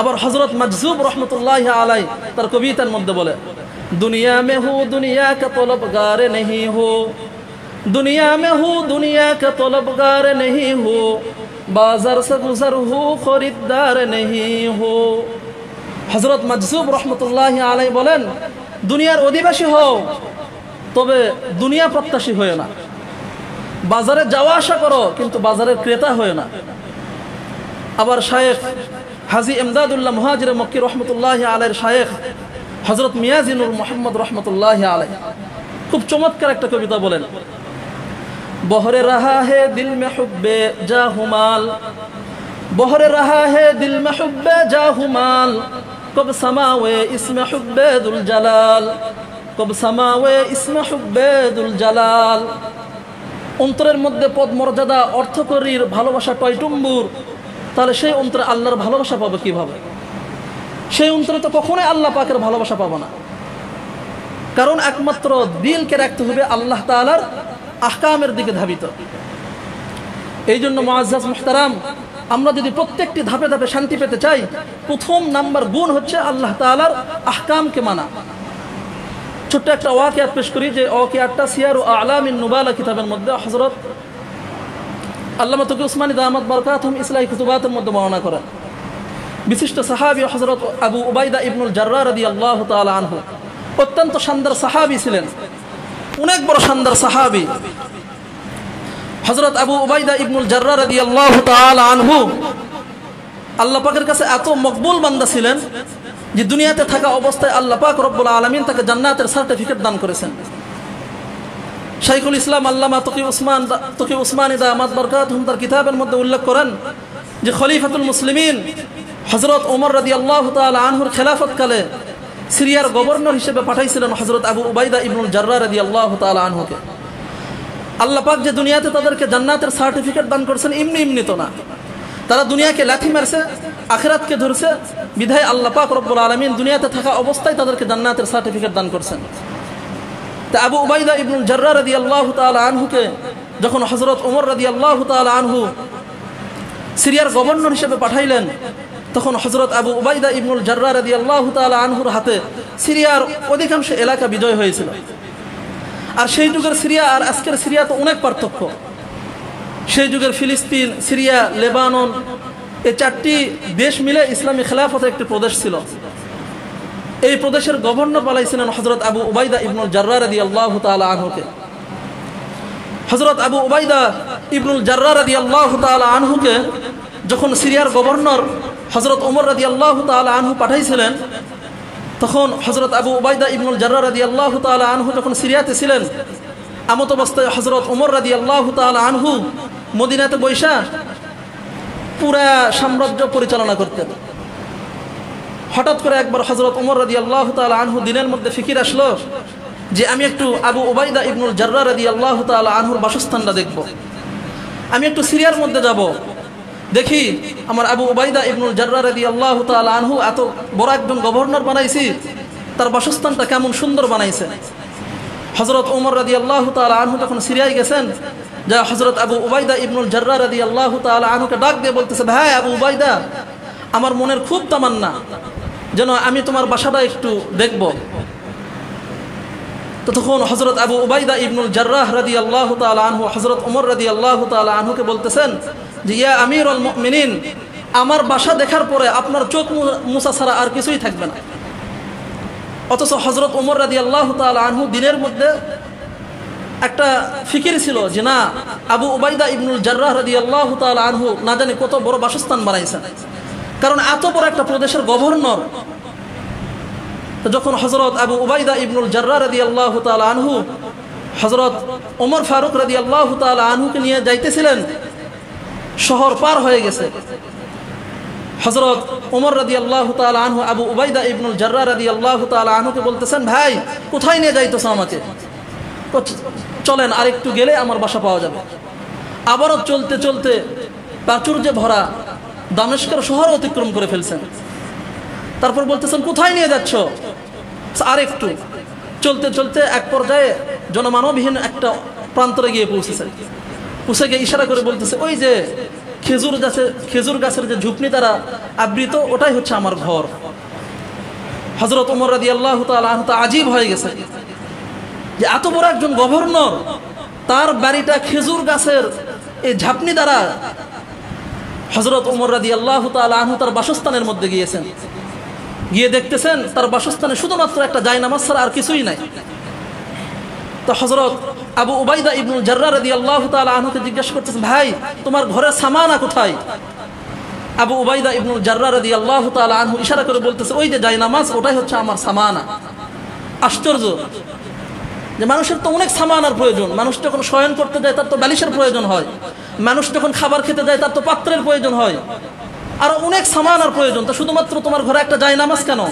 আবার হযরত মাজজুব রহমতুল্লাহ আলাই তার কবিতার মধ্যে বলে, দুনিয়া মে হু দুনিয়া কা তলবগার नहीं हो, दुनिया में हूँ दुनिया का तलबगार नहीं हो, बाजार से गुजर हूँ खरीदार नहीं हो। হযরত মাজজুব রহমতুল্লাহ আলাই বলেন, দুনিয়ার অধিবাসী হও, তবে দুনিয়া প্রত্যাশী হয়ে না। বাজারে যাওয়া আসা করো, কিন্তু বাজারের ক্রেতা হয়ে না। আবার শায়েখ হাজী ইমদাদুল্লাহ মুহাজির মক্কি রহমতুল্লাহ আলাইয়ের শায়েখ হযরত মিয়াজি নূর মোহাম্মদ রহমতুল্লাহ আলাই খুব চমৎকার একটা কবিতা বলেন, বহরে রাহা হে দিল মে হুব্বে জাহুমাল, বহরে রাহা হে দিল মে হুব্বে জাহুমাল, কব সমাওয়ে ইসমে হুব্বে দুল জালাল, কব সমাওয়ে ইসমে হুব্বে দুল জালাল। অন্তরের মধ্যে পদ মর্যাদা অর্থকরীর ভালোবাসা টয়টুম্বুর, তাহলে সেই অন্তরে আল্লাহর ভালোবাসা পাবে কিভাবে? সেই অন্তরে তো কখনোই আল্লাহ পাকের ভালোবাসা পাবো না। কারণ একমাত্র দিলকে রাখতে হবে আল্লাহ তাআলার আহকামের দিকে ধাবিত। এই জন্য মুআজ্জাজ মুহতারাম, আমরা যদি প্রত্যেকটি ধাপে ধাপে শান্তি পেতে চাই, প্রথম নাম্বার গুণ হচ্ছে আল্লাহ তাআলার আহকামকে মানা। ছোট্ট একটা ওয়াকিয়াত পেশ করি, যে ওয়াকিয়াতটা সিয়ারু আ'লামিন নুবালা কিতাবের মধ্যে হযরত আল্লামা তকি উসমানী দামাত বারাকাতুহুম ইসলাহি কুতুবাতের মধ্যে বর্ণনা করেন। বিশিষ্ট সাহাবী হযরত আবু উবাইদা ইবনুল জাররাহ রাদিয়াল্লাহু তাআলা আনহু অত্যন্ত শানদার সাহাবী ছিলেন, অনেক বড় শানদার সাহাবী। হযরত আবু উবাইদা ইবনুল জাররাহ রাদিয়াল্লাহু তাআলা আনহু আল্লাহ পাকের কাছে এত মকবুল বান্দা ছিলেন যে দুনিয়াতে থাকা অবস্থায় আল্লাহ পাক রব্বুল আলামিন তাকে জান্নাতের সার্টিফিকেট দান করেছেন। শাইখুল ইসলাম আল্লামা তকি উসমানী দামাত বারাকাতুহুম তার কিতাবের মধ্যে উল্লেখ করেন যে খলিফাতুল মুসলিমিন হযরত ওমর রাদিয়াল্লাহু তাআলা আনহুর খেলাফতকালে সিরিয়ার গভর্নর হিসেবে পাঠাইছিলেন হযরত আবু উবাইদা ইবনুল জাররাহ রাদিয়াল্লাহু তাআলা আনহুকে। আল্লাহ পাক যে দুনিয়াতে তাদেরকে জান্নাতের সার্টিফিকেট দান করেছেন, এমনি এমনি তো না। তারা দুনিয়াকে লাথি মারছে, আখিরাতকে ধরছে, বিধায় আল্লাহ পাক রব্বুল আলামিন দুনিয়াতে থাকা অবস্থায় তাদেরকে জান্নাতের সার্টিফিকেট দান করছেন। তা আবু উবাইদা ইবনুল জাররাহ রাদিয়াল্লাহু তাআলা আনহুকে যখন হযরত ওমর রাদিয়াল্লাহু তাআলা আনহু সিরিয়ার গভর্নর হিসেবে পাঠাইলেন, তখন হযরত আবু উবাইদা ইবনুল জাররাহ রাদিয়াল্লাহু তাআলা আনহুর হাতে সিরিয়ার অধিকাংশ এলাকা বিজয় হয়েছিল। আর সেই যুগের সিরিয়া আর আজকের সিরিয়া তো অনেক পার্থক্য। সেই যুগের ফিলিস্তিন, সিরিয়া, লেবানন, এই চারটি দেশ মিলে ইসলামী খেলাফতের একটি প্রদেশ ছিল। এই প্রদেশের গভর্নর বানাইছিলেন হযরত আবু উবাইদা ইবনুল জাররাহ রাদিয়াল্লাহু তাআলা আনহুকে। হযরত আবু উবাইদা ইবনুল জাররাহ রাদিয়াল্লাহু তাআলা আনহুকে যখন সিরিয়ার গভর্নর হযরত ওমর রাদিয়াল্লাহু তাআলা আনহু পাঠাইছিলেন, তখন হযরত আবু উবাইদা ইবনুল জাররাহ রাদিয়াল্লাহু তাআলা আনহু যখন সিরিয়াতে ছিলেন, আমত অবস্থায় হযরত ওমর রাদিয়াল্লাহু তাআলা আনহু মদিনাতে বৈশা পুরা সাম্রাজ্য পরিচালনা করতেন। হঠাৎ করে একবার হযরত ওমর রাদিয়াল্লাহু তাআলা আনহু দিনের মধ্যে ফিকির আসলো যে আমি একটু আবু উবাইদা ইবনুল জাররাহ রাদিয়াল্লাহু তাআলা আনহুর বাসস্থানটা দেখব, আমি একটু সিরিয়ার মধ্যে যাব, দেখি আমার আবু উবাইদা ইবনুল জাররাহ রাদিয়াল্লাহু তাআলা আনহু এত বড় একজন গভর্নর বানাইছি, তার বাসস্থানটা কেমন সুন্দর বানাইছে। হযরত ওমর রাদিয়াল্লাহু তাআলা আনহু যখন সিরিয়ায় গেছেন, যা হযরত আবু উবাইদা ইবনুল জাররাহ রাদিয়াল্লাহু তাআলা আনহুকে ডাক দিয়ে বলতেছে, ভাই আবু উবাইদা, আমার মনের খুব তামান্না যেন আমি তোমার বাসাটা একটু দেখব। তো তখন হযরত আবু উবাইদা ইবনুল জাররাহ রাদিয়াল্লাহু তাআলা আনহু হযরত ওমর রাদিয়াল্লাহু তাআলা আনহুকে বলতেছেন যে, ইয়া আমিরুল মুমিনিন, আমার বাসা দেখার পরে আপনার চোখ মুছা ছাড়া আর কিছুই থাকবে না। অথচ হযরত ওমর রাদিয়াল্লাহু তাআলা আনহু দিনের মধ্যে একটা ফিকির ছিল যে না, আবু উবাইদা ইবনুল জাররাহ রাদিয়াল্লাহু তাআলা আনহু না জানি কত বড় বাসস্থান বানাইছেন, কারণ এত বড় একটা প্রদেশের গভর্নর। তো যখন হযরত আবু উবাইদা ইবনুল জাররাহ রাদিয়াল্লাহু তাআলা আনহু হযরত ওমর ফারুক রাদিয়াল্লাহু তাআলা আনহুকে নিয়ে যাইতেছিলেন, শহর পার হয়ে গেছে। হযরত ওমর রাদিয়াল্লাহু তাআলা আনহু আবু উবাইদা ইবনুল জাররাহ রাদিয়াল্লাহু তাআলা আনহুকে বলতেছেন, ভাই কোথায় নিয়ে যাইতেছ আমাকে? চলেন আর একটু গেলে আমার বাসা পাওয়া যাবে। আবারও চলতে চলতে প্রাচুর্যে ভরা দামেস্কের শহর অতিক্রম করে ফেলছেন। তারপর বলতেছেন, কোথায় নিয়ে যাচ্ছ? আর একটু চলতে চলতে এক পর্যায়ে জনমানবহীন একটা প্রান্তরে গিয়ে উসাকে ইশারা করে বলতেছে, ওই যে খেজুর গাছের যে ঝুপনি দ্বারা আবৃত, ওটাই হচ্ছে আমার ঘর। হযরত ওমর রাদিয়াল্লাহু তাআলা আনহু তা আজীব হয়ে গেছে যে এত বড় একজন গভর্নর, তার বাড়িটা খেজুর গাছের এই ঝাপনি দ্বারা। হযরত ওমর রাদিয়াল্লাহু তাআলা আনহু তার বাসস্থানের মধ্যে গিয়েছেন, গিয়ে দেখতেছেন তার বাসস্থানে শুধুমাত্র একটা জায়নামাজ ছাড়া আর কিছুই নাই। তো হযরত আবু উবাইদা ইবনুল জাররাহ রাদিয়াল্লাহু তাআলা আনহুকে জিজ্ঞাসা করতেছেন, ভাই তোমার ঘরের সামানা কোথায়? আবু উবাইদা ইবনুল জাররাহ রাদিয়াল্লাহু তাআলা আনহু ইশারা করে বলতেছে, ওই যে জায়নামাজ, ওটাই হচ্ছে আমার সামানা। আশ্চর্য যে মানুষের তো অনেক সামানার প্রয়োজন। মানুষ যখন শয়ন করতে যায় তার তো বালিশের প্রয়োজন হয়, মানুষ যখন খাবার খেতে যায় তার তো পাত্রের প্রয়োজন হয়, আর অনেক সামানার প্রয়োজন। তো শুধুমাত্র তোমার ঘরে একটা জায়নামাজ কেন?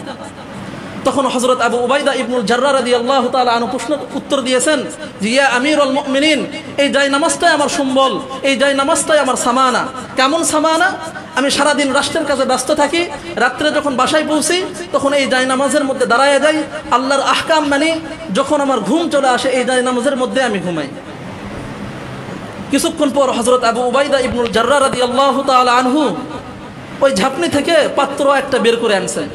তখন হযরত আবু উবাইদা ইবনুল জাররাহ রাদিয়াল্লাহু তাআলা আনহু প্রশ্নের উত্তর দিয়েছেন যে, ইয়া আমিরুল মুমিনিন, এই জায়নামাজটাই আমার সম্বল, এই জায়নামাজটাই আমার সামানা। কেমন সামানা? আমি সারাদিন রাষ্ট্রের কাজে ব্যস্ত থাকি, রাত্রে যখন বাসায় পৌঁছি তখন এই জায়নামাজের মধ্যে দাঁড়ায় যাই, আল্লাহর আহকাম মানি। যখন আমার ঘুম চলে আসে এই জায়নামাজের মধ্যে আমি ঘুমাই। কিছুক্ষণ পর হযরত আবু উবাইদা ইবনুল জাররাহ রাদিয়াল্লাহু তাআলা আনহু ওই ঝাপনি থেকে পাত্র একটা বের করে আনছেন।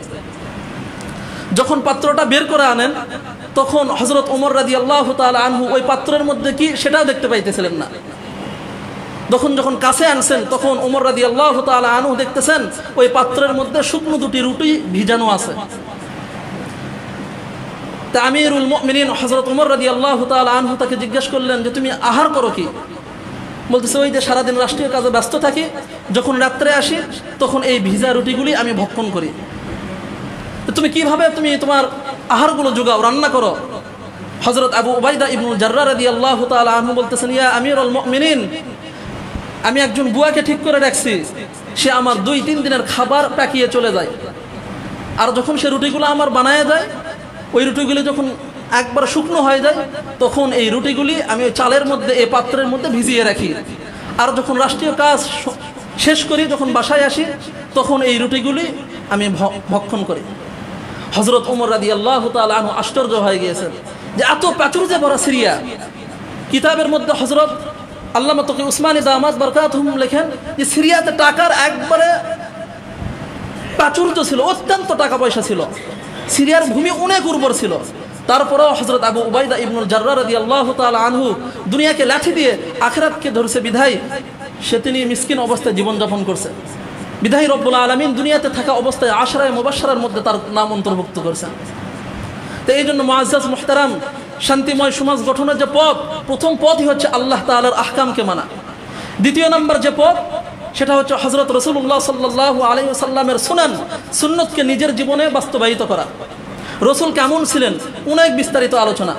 যখন পাত্রটা বের করে আনেন তখন হযরত ওমর রাদিয়াল্লাহু তাআলা আনহু ওই পাত্রের মধ্যে কি সেটাও দেখতে পাইতেছিলেন না। যখন কাছে আনছেন তখন ওমর রাদিয়াল্লাহু তাআলা আনহু দেখতেছেন ওই পাত্রের মধ্যে শুকনো দুটি রুটি ভিজানো আছে। তা আমিরুল মুমিনিন হযরত ওমর রাদিয়াল্লাহু তাআলা আনহু তাকে জিজ্ঞেস করলেন যে, তুমি আহার করো কি? বলতেছে, ওই যে সারাদিন রাষ্ট্রীয় কাজে ব্যস্ত থাকি, যখন রাত্রে আসি তখন এই ভিজা রুটিগুলি আমি ভক্ষণ করি। তুমি কিভাবে তোমার আহারগুলো জোগাও, রান্না করো? হযরত আবু উবাইদা ইবনুল জাররাহ রাদিয়াল্লাহু তাআলা আনহু বলতেছেন, ইয়া আমিরুল মুমিনিন, আমি একজন বুয়াকে ঠিক করে রাখছি, সে আমার 2-3 দিনের খাবার পাকিয়ে চলে যায়। আর যখন সে রুটিগুলো আমার বানায় যায়, ওই রুটিগুলি যখন একবার শুকনো হয়ে যায় তখন এই রুটিগুলি আমি ওই চালের মধ্যে, এই পাত্রের মধ্যে ভিজিয়ে রাখি। আর যখন রাষ্ট্রীয় কাজ শেষ করি, যখন বাসায় আসি তখন এই রুটিগুলি আমি ভক্ষণ করি। হযরত ওমর রাদিয়াল্লাহু তাআলা আনহু আশ্চর্য হয়ে গিয়েছেন যে এত প্রাচুর্যে ভরা সিরিয়া। কিতাবের মধ্যে হযরত আল্লামা তকি উসমানী দামাত বারাকাতুহুম লেখেন যে সিরিয়াতে টাকার একবারে প্রাচুর্য ছিল, অত্যন্ত টাকা পয়সা ছিল, সিরিয়ার ভূমি অনেক উর্বর ছিল। তারপরেও হযরত আবু উবাইদা ইবনুল জাররাহ রাদিয়াল্লাহু তাআলা আনহু দুনিয়াকে লাঠি দিয়ে আখিরাতকে ধরছে বিধায় তিনি মিসকিন অবস্থায় জীবনযাপন করছে। বিধায়ী রব্বুল আলামিন দুনিয়াতে থাকা অবস্থায় আশরায়ে মুবাশশারার মধ্যে তার নাম অন্তর্ভুক্ত করেছেন। তো এই জন্য মুআজ্জাজ মুহতারাম, শান্তিময় সমাজ গঠনের যে পথ, প্রথম পথই হচ্ছে আল্লাহ তাআলার আহকামকে মানা। দ্বিতীয় নম্বর যে পথ, সেটা হচ্ছে হযরত রাসূলুল্লাহ সাল্লাল্লাহু আলাইহি ওয়াসাল্লামের সুন্নতকে নিজের জীবনে বাস্তবায়িত করা। রাসূল কেমন ছিলেন অনেক বিস্তারিত আলোচনা।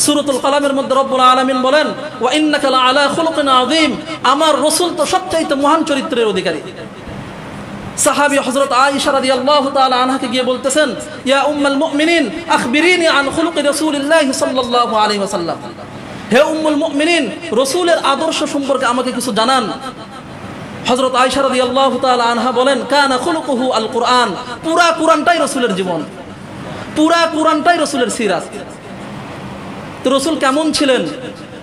সূরাতুল কালামের মধ্যে রব্বুল আলামিন বলেন, ওয়া ইন্নাকা লাআলা খুলুকিন আযীম, আমার রাসূল তো সবচাইতে মহান চরিত্রের অধিকারী। সাহাবী হযরত আয়েশা রাদিয়াল্লাহু তাআলা আনহাকে গিয়ে বলতেছেন, ইয়া উম্মুল মুমিনিন আখবিরিনি আন খুলুকি রাসূলিল্লাহ সাল্লাল্লাহু আলাইহি ওয়াসাল্লাম, হে উম্মুল মুমিনিন, রাসূলের আদর্শ সম্পর্কে আমাকে কিছু জানান। হযরত আয়েশা রাদিয়াল্লাহু তাআলা আনহা বলেন, কানা খুলুকুহু আল কুরআন, পুরা কুরআনটাই রাসূলের জীবন, পুরা কুরআনটাই রাসূলের সিরাত। তো রাসূল কেমন ছিলেন?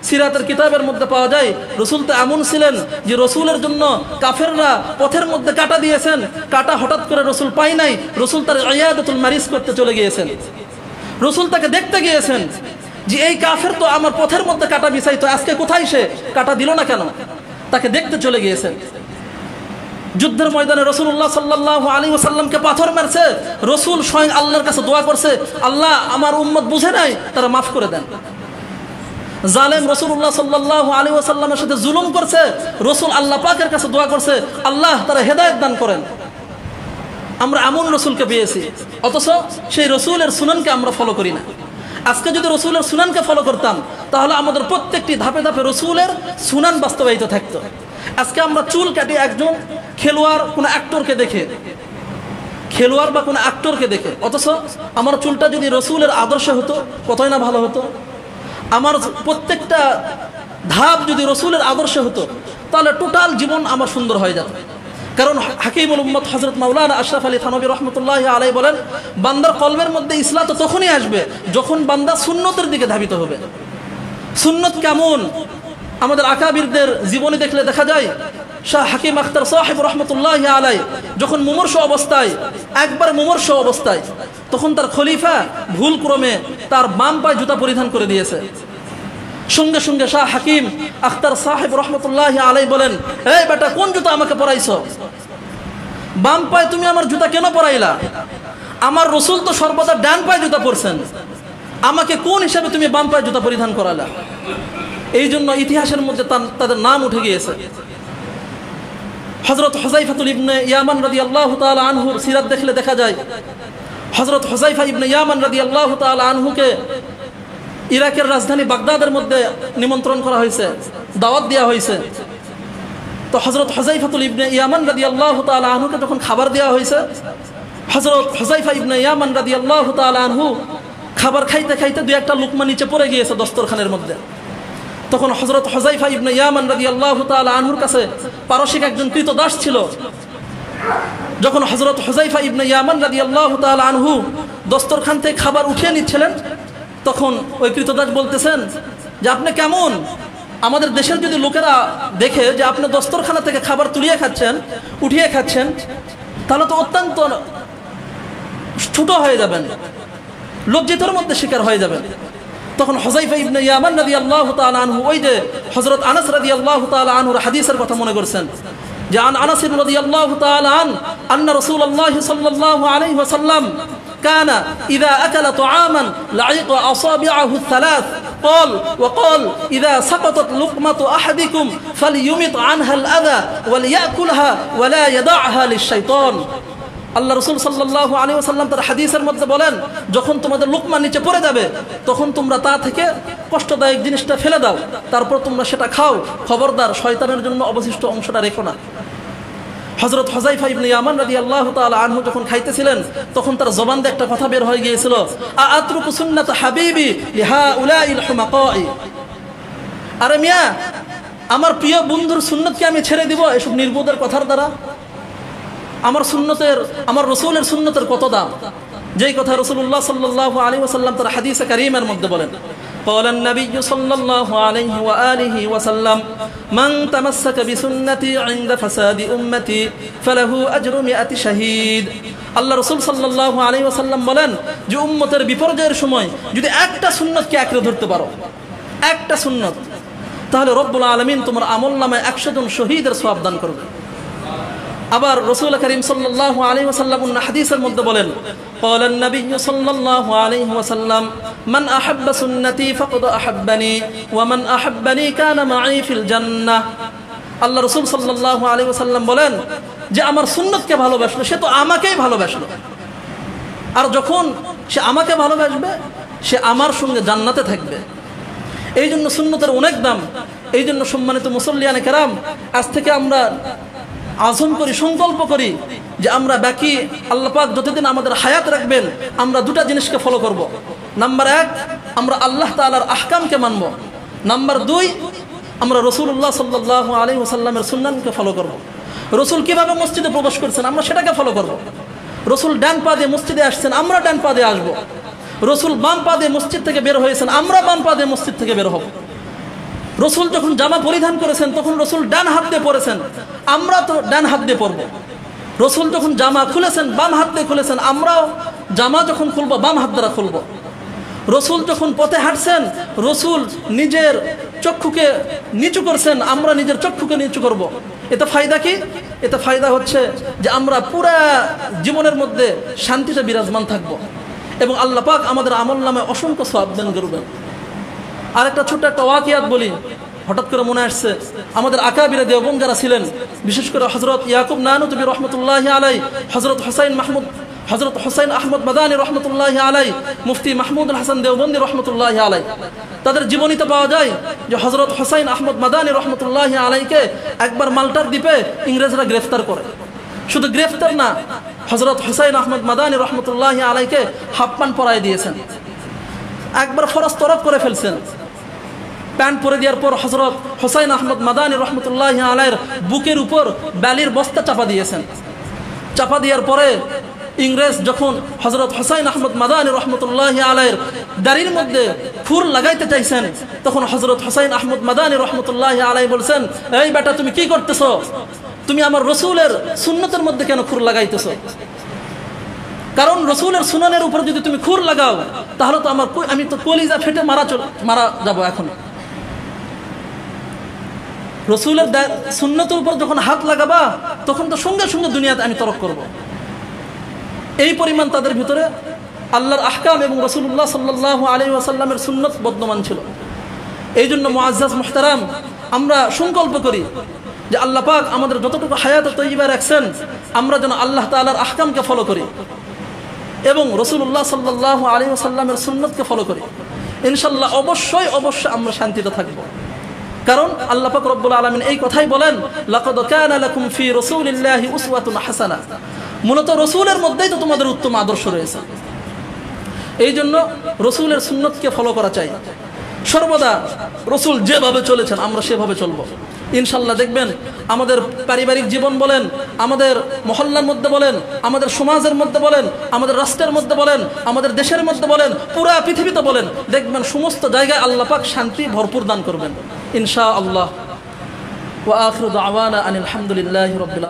সিরাতের কিতাবের মধ্যে পাওয়া যায় রাসূল তো এমন ছিলেন যে রাসূলের জন্য কাফেররা পথের মধ্যে কাটা দিয়েছেন, কাটা হঠাৎ করে রাসূল পায় নাই, রাসূল তার ইয়াদাতুল মারিজ করতে চলে গিয়েছেন। রাসূল তাকে দেখতে গিয়েছেন যে এই কাফের তো আমার পথের মধ্যে কাটা বিছাইতো, আজকে কোথায় সে, কাটা দিল না কেন? তাকে দেখতে চলে গিয়েছেন। যুদ্ধের ময়দানে রাসূলুল্লাহ সাল্লাল্লাহু আলাইহি ওয়াসাল্লামকে পাথর মারছে, রাসূল স্বয়ং আল্লাহর কাছে দোয়া করছে, আল্লাহ আমার উম্মত বুঝে নাই, তারা মাফ করে দেন। জালেম রাসূলুল্লাহ সাল্লাল্লাহু আলাইহি ওয়াসাল্লামের সাথে জুলুম করছে, রাসূল আল্লাহ পাকের কাছে দোয়া করছে, আল্লাহ তারা হেদায়েত দান করেন। আমরা এমন রাসূলকে পেয়েছি, অথচ সেই রাসূলের সুনানকে আমরা ফলো করি না। আজকে যদি রাসূলের সুনানকে ফলো করতাম তাহলে আমাদের প্রত্যেকটি ধাপে ধাপে রাসূলের সুনান বাস্তবায়িত থাকতো। আজকে আমরা চুল কাটি একজন খেলোয়াড় কোনো অ্যাক্টরকে দেখে, খেলোয়াড় বা কোনো অ্যাক্টরকে দেখে, অথচ আমার চুলটা যদি রাসূলের আদর্শে হতো কতই না ভালো হতো। আমার প্রত্যেকটা ধাপ যদি রাসূলের আদর্শে হতো তাহলে টোটাল জীবন আমার সুন্দর হয়ে যেত। কারণ হাকিমুল উম্মত হযরত মাওলানা আশরাফ আলী থানভী রাহমাতুল্লাহি আলাইহি বলেন, বান্দার কলবের মধ্যে ইসলাম তো তখনই আসবে যখন বান্দা সুন্নতের দিকে ধাবিত হবে। সুন্নত কেমন? আমাদের আকাবিরদের জীবনী দেখলে দেখা যায় শাহ হাকিম আখতার সাহেব রহমতুল্লাহি আলাই যখন মুমূর্ষ অবস্থায়, একবার মুমূর্ষ অবস্থায়, তখন তার খলিফা ভুলক্রমে তার বাম পায়ে জুতা পরিধান করে দিয়েছে। সঙ্গে সঙ্গে শাহ হাকিম আখতার সাহেব রহমতুল্লাহি আলাই বলেন, এই বেটা, কোন জুতা আমাকে পরাইছ? বাম পায়ে তুমি আমার জুতা কেন পরাইলা? আমার রসুল তো সর্বদা ডান পায়ে জুতা পরছেন, আমাকে কোন হিসাবে তুমি বাম পায়ে জুতা পরিধান করালা? এই জন্য ইতিহাসের মধ্যে তাদের নাম উঠে গিয়েছে। হযরত হুযায়ফাতুল ইবনে ইয়ামান রাদিয়াল্লাহু তাআলা আনহুর সিরাত দেখলে দেখা যায় হযরত হুযায়ফা ইবনে ইয়ামান রাদিয়াল্লাহু তাআলা আনহুকে ইরাকের রাজধানী বাগদাদের মধ্যে নিমন্ত্রণ করা হয়েছে, দাওয়াত দেওয়া হয়েছে। তো হযরত হুযায়ফাতুল ইবনে ইয়ামান রাদিয়াল্লাহু তাআলা আনহুকে যখন খাবার দেওয়া হয়েছে, হযরত হুযায়ফা ইবনে ইয়ামান রাদিয়াল্লাহু তাআলা আনহু খাবার খাইতে খাইতে দুই একটা লুকমা নিচে পড়ে গিয়েছে দস্তরখানের মধ্যে। তখন হযরত হুযায়ফা ইবনে ইয়ামান রাদিয়াল্লাহু তাআলা আনহুর কাছে পারসিক একজন কৃতদাস ছিল। যখন হযরত হুযায়ফা ইবনে ইয়ামান রাদিয়াল্লাহু তাআলা আনহু দস্তরখান থেকে খাবার উঠিয়ে নিচ্ছিলেন, তখন ওই কৃতদাস বলতেছেন যে আপনি কেমন? আমাদের দেশের যদি লোকেরা দেখে যে আপনি দস্তরখানা থেকে খাবার তুলিয়ে খাচ্ছেন, উঠিয়ে খাচ্ছেন, তাহলে তো অত্যন্ত ছোট হয়ে যাবেন, লজ্জিতর মধ্যে শিকার হয়ে যাবেন। তখন হুযায়ফা ইবনে ইয়ামান রাদিয়াল্লাহু তাআলা আনহু ওই যে হযরত আনাস রাদিয়াল্লাহু তাআলা আনহুর হাদিসের কথা মনে করছেন যে আনাস রাদিয়াল্লাহু তাআলা আন্না রাসূলুল্লাহ সাল্লাল্লাহু আলাইহি ওয়াসাল্লাম كان إذا أكل طعاما لعق أصابعه الثلاث وقال إذا سقطت لقمة أحدكم فليمط عنها الأذى وليأكلها ولا يدعها للشيطان। আল্লাহ রাসূল সাল্লাল্লাহু আলাইহি ওয়াসাল্লাম তার হাদিসের মধ্যে বলেন, যখন তোমাদের লুকমা নিচে পড়ে যাবে তখন তোমরা তা থেকে কষ্টদায়ক জিনিসটা ফেলে দাও, তারপর তোমরা সেটা খাও, খবরদার শয়তানের জন্য অবশিষ্ট অংশটা রেখো না। হযরত হুযায়ফা ইবনে ইয়ামান রাদিয়াল্লাহু তাআলা আনহু যখন খাইতেছিলেন, তখন তার জবান দিয়ে একটা কথা বের হয়ে গিয়েছিল, আতরুকু সুন্নাত হাবিবি লিহাউলাইল হুমাকাই। আরে মিয়া, আমার প্রিয় বন্ধুর সুন্নতকে আমি ছেড়ে দিব এসব নির্বোধের কথার দ্বারা? আমার রাসূলের সুন্নতের কত দাম, যেই কথা রাসূলুল্লাহ সাল্লাল্লাহু আলাইহি ওয়াসাল্লাম তার হাদিসে কারীমের মধ্যে বলেন, قال النبي صلى الله عليه وآله وسلم من تمسك بسنتي عند فساد أمتي فله أجر 100 شهيد। আল্লাহ রাসূল সাল্লাল্লাহু আলাইহি ওয়াসাল্লাম বলেন যে উম্মতের বিপর্যয়ের সময় যদি একটা সুন্নতকে আঁকড়ে ধরতে পারো, একটা সুন্নত, তাহলে রব্বুল আলামিন তোমার আমলনামায় 100 জন শহীদের সওয়াব দান করবে। আবার রাসূল করিম সাল্লাল্লাহু আলাইহি ওয়াসাল্লাম হাদিসের মধ্যে বলেন, قال النبي صلى الله عليه وسلم من أحب سنتي فقد أحبني ومن أحبني كان معي في الجنة। আল্লাহ রাসূল সাল্লাল্লাহু আলাইহি ওয়াসাল্লাম বলেন যে আমার সুন্নতকে ভালোবাসলো সে তো আমাকেই ভালোবাসলো, আর যখন সে আমাকে ভালোবাসবে সে আমার সঙ্গে জান্নাতে থাকবে। এই জন্য সুন্নতের অনেক দাম। এই জন্য সম্মানিত মুসল্লিয়ানে কেরাম, আজ থেকে আমরা আযম করি, সংকল্প করি যে আমরা বাকি আল্লাহ পাক যতদিন আমাদের হায়াত রাখবেন আমরা দুটা জিনিসকে ফলো করব। নাম্বার 1, আমরা আল্লাহ তাআলার আহকামকে মানব। নাম্বার 2, আমরা রাসূলুল্লাহ সাল্লাল্লাহু আলাইহি ওয়াসাল্লামের সুন্নাহকে ফলো করব। রাসূল কিভাবে মসজিদে প্রবেশ করেছেন আমরা সেটাকে ফলো করব। রাসূল ডান পা দিয়ে মসজিদে আসছেন, আমরা ডান পা দিয়ে আসব। রাসূল বাম পা দিয়ে মসজিদ থেকে বের হয়েছেন, আমরা বাম পা দিয়ে মসজিদ থেকে বের হব। রাসূল যখন জামা পরিধান করেছেন তখন রাসূল ডান হাত দিয়ে পরেছেন, আমরা তো ডান হাত দিয়ে পরব। রাসূল যখন জামা খুলেছেন বাম হাত দিয়ে খুলেছেন, আমরাও জামা যখন খুলব বাম হাত দ্বারা খুলব। রাসূল যখন পথে হাঁটছেন রাসূল নিজের চক্ষুকে নিচু করছেন, আমরা নিজের চক্ষুকে নিচু করব। এতে ফায়দা কি? এতে ফায়দা হচ্ছে যে আমরা পুরা জীবনের মধ্যে শান্তিতে বিরাজমান থাকব এবং আল্লাহ পাক আমাদের আমলনামায় অসংখ্য সওয়াব দান করবেন। আরেকটা ছোট্ট একটা ওয়াকিয়াত বলি, হঠাৎ করে মনে আসছে। আমাদের আকাবিরে দেওবন্দ যারা ছিলেন, বিশেষ করে হযরত ইয়াকুব নানুতুবি রহমতুল্লাহি আলাইহি, হযরত হুসাইন আহমদ মাদানী রহমতুল্লাহি আলাইহি, মুফতি মাহমুদুল হাসান দেওবন্দি রহমতুল্লাহি আলাইহি, তাদের জীবনীতে পাওয়া যায় যে হযরত হুসাইন আহমদ মাদানী রহমতুল্লাহি আলাইহিকে একবার মাল্টার দ্বীপে ইংরেজরা গ্রেফতার করে। শুধু গ্রেফতার না, হযরত হুসাইন আহমদ মাদানী রহমতুল্লাহি আলাইহিকে হাফ-প্যান্ট পরায় দিয়েছেন, একবার ফরজ তরফ করে ফেলছেন। প্যান্ট পরে দেওয়ার পর হযরত হুসাইন আহমদ মাদানী রহমতুল্লাহি আলাইহির বুকের উপর বালির বস্তা চাপা দিয়েছেন। চাপা দেওয়ার পরে ইংরেজ যখন হযরত হুসাইন আহমদ মাদানী রহমতুল্লাহি আলাইহির দাড়ির মধ্যে খুর লাগাইতে চাইছেন, তখন হযরত হুসাইন আহমদ মাদানী রহমতুল্লাহি আলাইহি বলছেন, এই বেটা তুমি কি করতেছো? তুমি আমার রাসূলের সুন্নতের মধ্যে কেন খুর লাগাইতেছো? কারণ রাসূলের সুন্নাতের উপর যদি তুমি খুর লাগাও তাহলে তো আমি তো কলিজা ফেটে মারা যাব। এখন রাসূলের সুন্নতের উপর যখন হাত লাগাবা তখন তো সঙ্গে সঙ্গে দুনিয়াতে আমি তরক করব। এই পরিমাণ তাদের ভিতরে আল্লাহর আহকাম এবং রাসূলুল্লাহ সাল্লাল্লাহু আলাইহি ওয়াসাল্লামের সুন্নাত বর্তমান ছিল। এই জন্য মুআজ্জাজ মুহতারাম, আমরা সংকল্প করি যে আল্লাহ পাক আমাদের যতটুকু হায়াতে তৈয়্যিবা রাখছেন আমরা যেন আল্লাহ তাআলার আহকামকে ফলো করি এবং রাসূলুল্লাহ সাল্লাল্লাহু আলাইহি ওয়াসাল্লামের সুন্নাতকে ফলো করি। ইনশাআল্লাহ অবশ্যই আমরা শান্তিতে থাকব। কারণ আল্লাহ পাক রব্বুল আলামিন এই কথাই বলেন, লাকাদ কানা লাকুম ফি রাসূলিল্লাহি উসওয়াতুন হাসানাহ। মূলত রাসূলের মধ্যেই তো তোমাদের উত্তম আদর্শ রয়েছে। এই জন্য রাসূলের সুন্নতকে ফলো করা চাই। সর্বদা রাসূল যেভাবে চলেছেন আমরা সেভাবে চলব। ইনশাআল্লাহ দেখবেন আমাদের পারিবারিক জীবন বলেন, আমাদের মহল্লার মধ্যে বলেন, আমাদের সমাজের মধ্যে বলেন, আমাদের রাষ্ট্রের মধ্যে বলেন, আমাদের দেশের মধ্যে বলেন, পুরা পৃথিবীতে বলেন, দেখবেন সমস্ত জায়গায় আল্লাহ পাক শান্তি ভরপুর দান করবেন ইনশাআল্লাহ। ওয়া আখিরু দাওয়ানা আনিল হামদুলিল্লাহি রাব্বিল